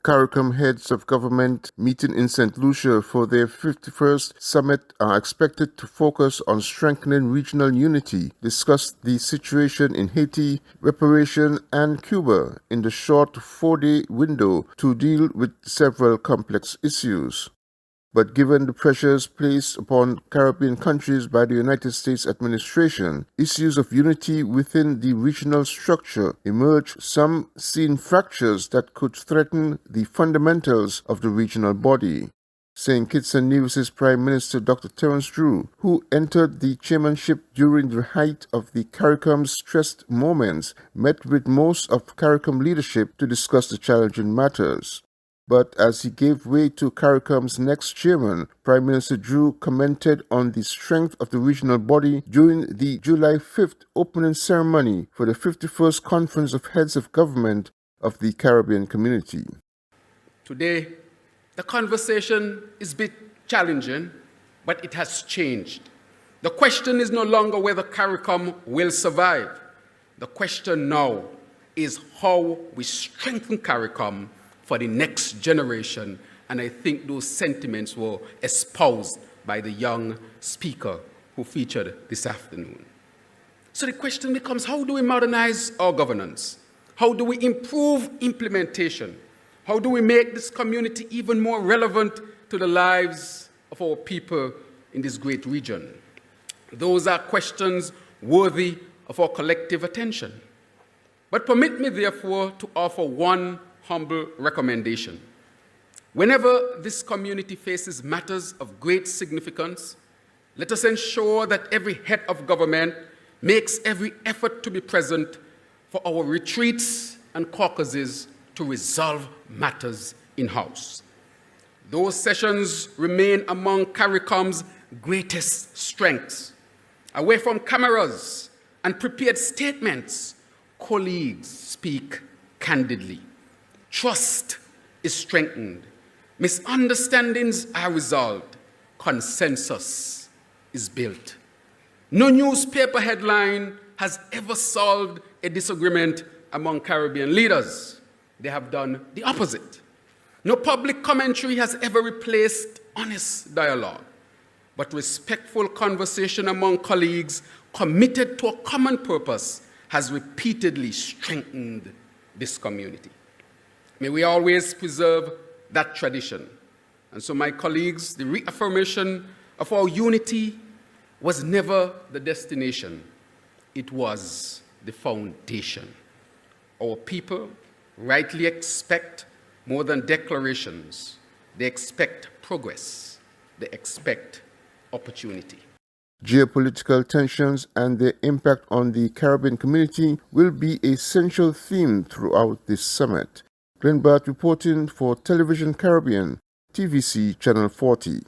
CARICOM Heads of Government meeting in Saint Lucia for their 51st summit are expected to focus on strengthening regional unity, discuss the situation in Haiti, reparations, and Cuba in the short 4-day window to deal with several complex issues. But given the pressures placed upon Caribbean countries by the United States administration, issues of unity within the regional structure emerge, some seeing fractures that could threaten the fundamentals of the regional body. St. Kitts and Nevis' Prime Minister Dr. Terence Drew, who entered the chairmanship during the height of the CARICOM's stressed moments, met with most of CARICOM leadership to discuss the challenging matters. But as he gave way to CARICOM's next chairman, Prime Minister Drew commented on the strength of the regional body during the July 5th opening ceremony for the 51st Conference of Heads of Government of the Caribbean Community. Today, the conversation is a bit challenging, but it has changed. The question is no longer whether CARICOM will survive. The question now is how we strengthen CARICOM for the next generation, and I think those sentiments were espoused by the young speaker who featured this afternoon. So the question becomes, how do we modernize our governance? How do we improve implementation? How do we make this community even more relevant to the lives of our people in this great region? Those are questions worthy of our collective attention. But permit me, therefore, to offer one humble recommendation. Whenever this community faces matters of great significance, let us ensure that every head of government makes every effort to be present for our retreats and caucuses to resolve matters in-house. Those sessions remain among CARICOM's greatest strengths. Away from cameras and prepared statements, colleagues speak candidly. Trust is strengthened. Misunderstandings are resolved. Consensus is built. No newspaper headline has ever solved a disagreement among Caribbean leaders. They have done the opposite. No public commentary has ever replaced honest dialogue, but respectful conversation among colleagues committed to a common purpose has repeatedly strengthened this community. May we always preserve that tradition. And so, my colleagues, the reaffirmation of our unity was never the destination. It was the foundation. Our people rightly expect more than declarations. They expect progress. They expect opportunity. Geopolitical tensions and their impact on the Caribbean community will be a central theme throughout this summit. Glenn Bart reporting for Television Caribbean, TVC Channel 40.